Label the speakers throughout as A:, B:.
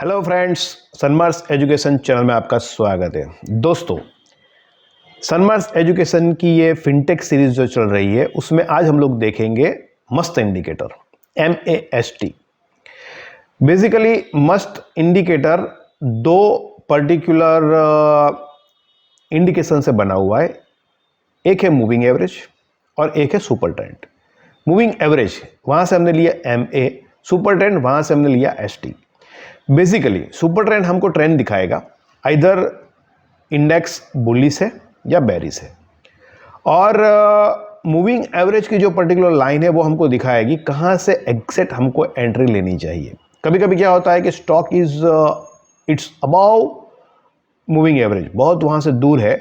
A: Hello friends, सनमार्स education channel में आपका स्वागत है। दोस्तों, सनमार्स एजुकेशन की ये फिनटेक सीरीज जो चल रही है उसमें आज हम लोग देखेंगे must indicator MAST। Basically must indicator दो पर्टिकुलर इंडिकेशन से बना हुआ है। एक है मूविंग एवरेज और एक है सुपर ट्रेंड। मूविंग एवरेज वहां से हमने लिया MA, सुपर ट्रेंड वहां से हमने लिया ST। बेसिकली सुपर ट्रेंड हमको ट्रेंड दिखाएगा, आइदर इंडेक्स बुलिश है या बेरिश है, और मूविंग एवरेज की जो पर्टिकुलर लाइन है वो हमको दिखाएगी कहाँ से एग्जैक्ट हमको एंट्री लेनी चाहिए। कभी कभी क्या होता है कि stock is it's about moving average, बहुत वहाँ से दूर है,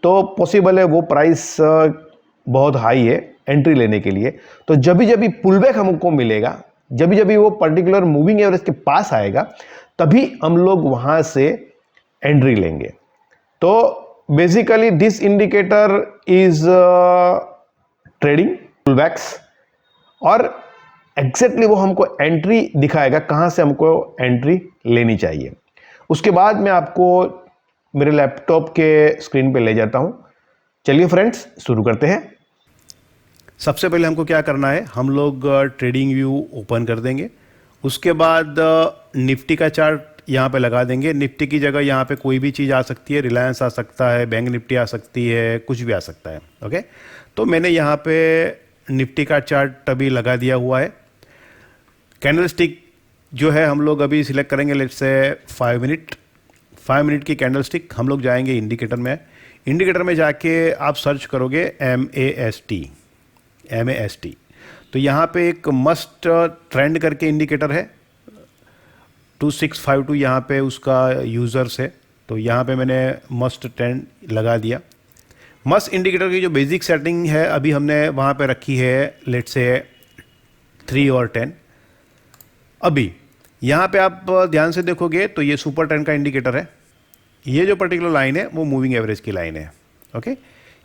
A: तो पॉसिबल है वो प्राइस बहुत हाई है एंट्री लेने के लिए। तो जब भी पुलबैक हमको मिलेगा, जब भी वो पर्टिकुलर मूविंग एवरेज के पास आएगा, तभी हम लोग वहां से एंट्री लेंगे। तो basically this indicator is trading pullbacks, और एग्जैक्टली वो हमको एंट्री दिखाएगा कहां से हमको एंट्री लेनी चाहिए। उसके बाद मैं आपको मेरे लैपटॉप के स्क्रीन पे ले जाता हूं। चलिए फ्रेंड्स, शुरू करते हैं। सबसे पहले हमको क्या करना है, हम लोग ट्रेडिंग व्यू ओपन कर देंगे। उसके बाद निफ्टी का चार्ट यहाँ पे लगा देंगे। निफ्टी की जगह यहाँ पे कोई भी चीज़ आ सकती है, रिलायंस आ सकता है, बैंक निफ्टी आ सकती है, कुछ भी आ सकता है। ओके, तो मैंने यहाँ पे निफ्टी का चार्ट अभी लगा दिया हुआ है। कैंडल स्टिक जो है हम लोग अभी सिलेक्ट करेंगे, लेट्स से 5 मिनट की कैंडल स्टिक। हम लोग जाएंगे इंडिकेटर में। इंडिकेटर में जाके आप सर्च करोगे MAST। तो यहाँ पे एक मस्ट ट्रेंड करके इंडिकेटर है, 2652 यहाँ पे उसका यूज़र्स है। तो यहाँ पे मैंने मस्ट ट्रेंड लगा दिया। मस्ट इंडिकेटर की जो बेसिक सेटिंग है अभी हमने वहाँ पे रखी है, लेट्स से 3 और 10। अभी यहाँ पे आप ध्यान से देखोगे तो ये सुपर ट्रेंड का इंडिकेटर है। ये जो पर्टिकुलर लाइन है वो मूविंग एवरेज की लाइन है। ओके,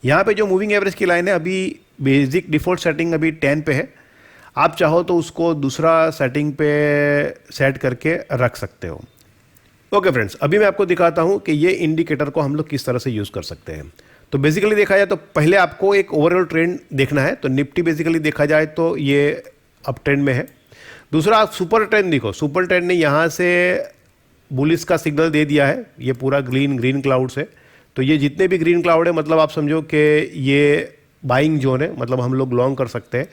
A: यहाँ पे जो मूविंग एवरेज की लाइन है अभी बेसिक डिफ़ॉल्ट सेटिंग अभी 10 पे है। आप चाहो तो उसको दूसरा सेटिंग पे सेट करके रख सकते हो। ओके फ्रेंड्स, अभी मैं आपको दिखाता हूँ कि ये इंडिकेटर को हम लोग किस तरह से यूज़ कर सकते हैं। तो बेसिकली देखा जाए तो पहले आपको एक ओवरऑल ट्रेंड देखना है। तो निफ्टी बेसिकली देखा जाए तो ये अप ट्रेंड में है। दूसरा आप सुपर ट्रेंड देखो, सुपर ट्रेंड ने यहाँ से बुलिश का सिग्नल दे दिया है। ये पूरा ग्रीन क्लाउड्स है। तो ये जितने भी ग्रीन क्लाउड है, मतलब आप समझो कि ये बाइंग जोन है, मतलब हम लोग लॉन्ग कर सकते हैं।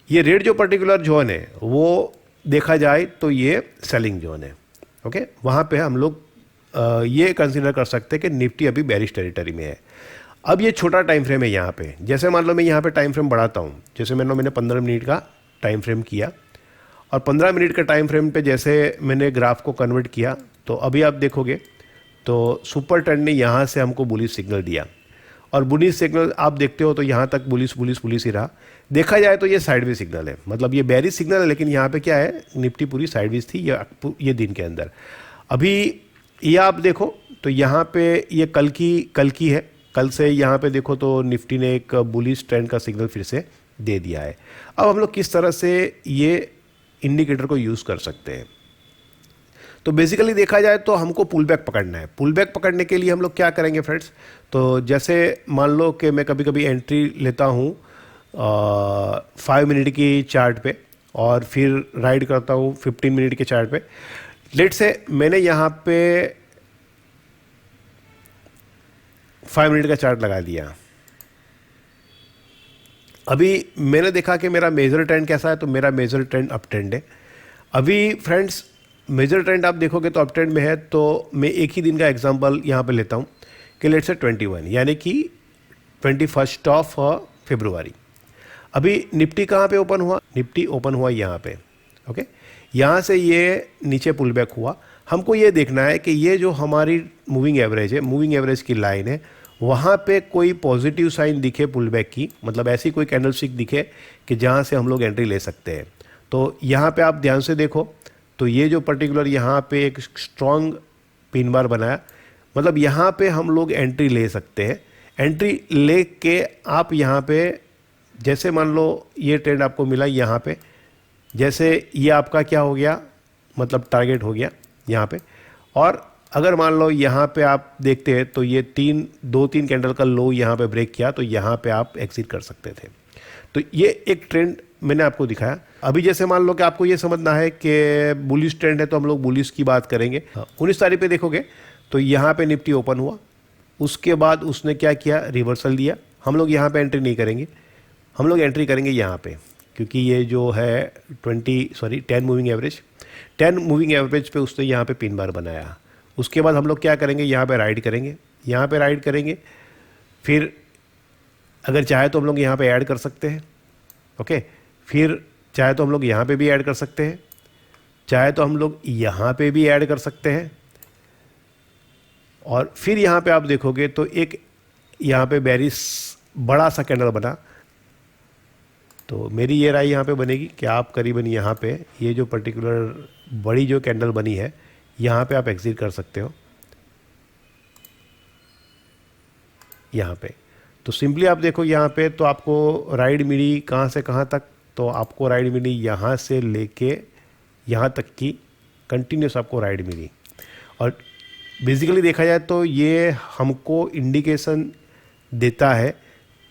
A: ये रेड जो पर्टिकुलर जोन है वो देखा जाए तो ये सेलिंग जोन है। ओके, वहाँ पे हम लोग ये कंसीडर कर सकते हैं कि निफ्टी अभी बेरिश टेरिटरी में है। अब ये छोटा टाइम फ्रेम है यहाँ पे। जैसे मान लो मैं यहाँ पे टाइम फ्रेम बढ़ाता हूँ, जैसे मैंने 15 मिनट का टाइम फ्रेम किया, और 15 मिनट के टाइम फ्रेम पे जैसे मैंने ग्राफ को कन्वर्ट किया, तो अभी आप देखोगे तो सुपर ट्रेंड ने यहाँ से हमको बुलिश सिग्नल दिया, और बुलिश सिग्नल आप देखते हो तो यहाँ तक बुलिश ही रहा। देखा जाए तो ये साइडवेज सिग्नल है, मतलब ये बेरिश सिग्नल है, लेकिन यहाँ पे क्या है, निफ्टी पूरी साइडवेज थी ये दिन के अंदर। अभी ये आप देखो तो यहाँ पे ये कल की है। कल से यहाँ पे देखो तो निफ्टी ने एक बुलिश ट्रेंड का सिग्नल फिर से दे दिया है। अब हम लोग किस तरह से ये इंडिकेटर को यूज़ कर सकते हैं। तो बेसिकली देखा जाए तो हमको पुल बैक पकड़ना है। पुल बैक पकड़ने के लिए हम लोग क्या करेंगे फ्रेंड्स, तो जैसे मान लो कि मैं कभी कभी एंट्री लेता हूँ 5 मिनट की चार्ट पे, और फिर राइड करता हूँ 15 मिनट के चार्ट पे। लेट से मैंने यहाँ पे 5 मिनट का चार्ट लगा दिया। अभी मैंने देखा कि मेरा मेजर ट्रेंड कैसा है, तो मेरा मेजर ट्रेंड अप ट्रेंड है। अभी फ्रेंड्स मेजर ट्रेंड आप देखोगे तो अप ट्रेंड में है। तो मैं एक ही दिन का एग्जांपल यहाँ पे लेता हूँ कि लेट्स से 21, यानी कि 21 ऑफ फरवरी। अभी निफ्टी कहाँ पे ओपन हुआ, निफ्टी ओपन हुआ यहाँ पे। ओके, यहाँ से ये नीचे पुल बैक हुआ। हमको ये देखना है कि ये जो हमारी मूविंग एवरेज है, मूविंग एवरेज की लाइन है, वहाँ पे कोई पॉजिटिव साइन दिखे पुल बैक की, मतलब ऐसी कोई कैंडल स्टिक दिखे कि जहाँ से हम लोग एंट्री ले सकते हैं। तो यहाँ पे आप ध्यान से देखो तो ये जो पर्टिकुलर यहाँ पे एक स्ट्रॉन्ग पिन बार बनाया, मतलब यहाँ पे हम लोग एंट्री ले सकते हैं। एंट्री ले के आप यहाँ पे जैसे मान लो ये ट्रेंड आपको मिला यहाँ पे, जैसे ये आपका क्या हो गया, मतलब टारगेट हो गया। यहाँ पे। और अगर मान लो यहाँ पे आप देखते हैं तो ये 2-3 कैंडल का लो यहाँ पे ब्रेक किया तो यहाँ पे आप एग्जिट कर सकते थे। तो ये एक ट्रेंड मैंने आपको दिखाया। अभी जैसे मान लो कि आपको ये समझना है कि बुलिश ट्रेंड है तो हम लोग बुलिश की बात करेंगे। 19 तारीख पे देखोगे तो यहाँ पे निफ्टी ओपन हुआ, उसके बाद उसने क्या किया, रिवर्सल दिया। हम लोग यहाँ पे एंट्री नहीं करेंगे, हम लोग एंट्री करेंगे यहाँ पे, क्योंकि ये जो है 10 मूविंग एवरेज पे उसने यहाँ पे पिन बार बनाया। उसके बाद हम लोग क्या करेंगे, यहाँ पे राइड करेंगे, यहाँ पे राइड करेंगे। फिर अगर चाहे तो हम लोग यहाँ पे ऐड कर सकते हैं, ओके। फिर चाहे तो हम लोग यहाँ पे भी ऐड कर सकते हैं, चाहे तो हम लोग यहाँ पे भी ऐड कर सकते हैं। और फिर यहाँ पे आप देखोगे तो एक यहाँ पे बेरिश बड़ा सा कैंडल बना। तो मेरी ये राय यहाँ पे बनेगी कि आप करीबन यहाँ पे ये जो पर्टिकुलर बड़ी जो कैंडल बनी है यहाँ पे आप एग्जिट कर सकते हो यहाँ पे। तो सिंपली आप देखो यहाँ पे तो आपको राइड मिली कहाँ से कहाँ तक, तो आपको राइड मिली यहाँ से लेके यहाँ तक की कंटिन्यूस आपको राइड मिली। और बेसिकली देखा जाए तो ये हमको इंडिकेशन देता है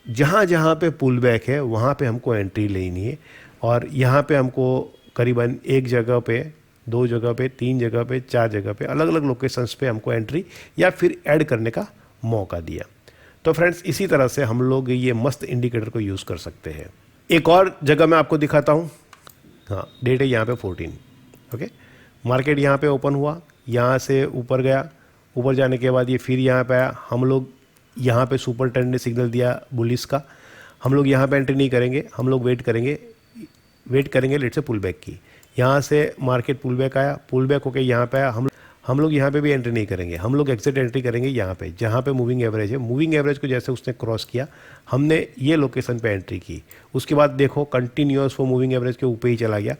A: जहाँ जहाँ पे पुल बैक है वहाँ पे हमको एंट्री लेनी है। और यहाँ पे हमको करीबन एक जगह पे, 2 जगह पे, 3 जगह पे, 4 जगह पे, अलग अलग लोकेशंस पे हमको एंट्री या फिर ऐड करने का मौका दिया। तो फ्रेंड्स इसी तरह से हम लोग ये मस्त इंडिकेटर को यूज़ कर सकते हैं। एक और जगह मैं आपको दिखाता हूँ। हाँ, डेट है यहाँ पे 14, ओके। मार्केट यहाँ पे ओपन हुआ, यहाँ से ऊपर गया, ऊपर जाने के बाद ये फिर यहाँ पे आया। हम लोग यहाँ पे सुपर ट्रेंड ने सिग्नल दिया बुलिश का, हम लोग यहाँ पे एंट्री नहीं करेंगे, हम लोग वेट करेंगे लेट से पुल बैक की। यहाँ से मार्केट पुल बैक आया, पुल बैक होकर यहाँ पे आया, हम लोग यहाँ पे भी एंट्री नहीं करेंगे, हम लोग एग्जिट एंट्री करेंगे यहाँ पे जहाँ पे मूविंग एवरेज है। मूविंग एवरेज को जैसे उसने क्रॉस किया हमने ये लोकेशन पे एंट्री की। उसके बाद देखो कंटिन्यूअस वो मूविंग एवरेज के ऊपर ही चला गया।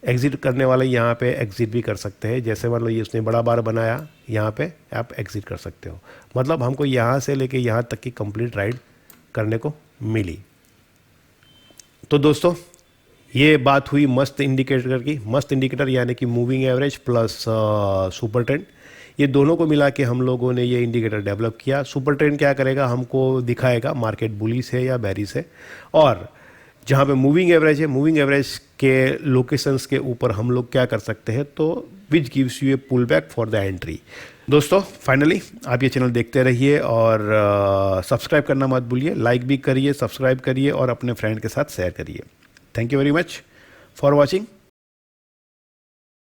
A: एग्जिट करने वाले यहाँ पे एग्जिट भी कर सकते हैं, जैसे मान लो ये उसने बड़ा बार बनाया यहाँ पे आप एग्जिट कर सकते हो। मतलब हमको यहाँ से लेके यहाँ तक की कंप्लीट राइड करने को मिली। तो दोस्तों ये बात हुई मस्त इंडिकेटर की। मस्त इंडिकेटर यानी कि moving average plus super trend, ये दोनों को मिला के हम लोगों ने ये इंडिकेटर डेवलप किया। सुपर ट्रेंड क्या करेगा, हमको दिखाएगा मार्केट बुलिश है या बेरिश है। और जहाँ पे मूविंग एवरेज है, मूविंग एवरेज के लोकेशंस के ऊपर हम लोग क्या कर सकते हैं, तो which gives you a pull back for the entry. दोस्तों फाइनली आप ये चैनल देखते रहिए और सब्सक्राइब करना मत भूलिए, लाइक भी करिए, सब्सक्राइब करिए और अपने फ्रेंड के साथ शेयर करिए। Thank you very much for watching.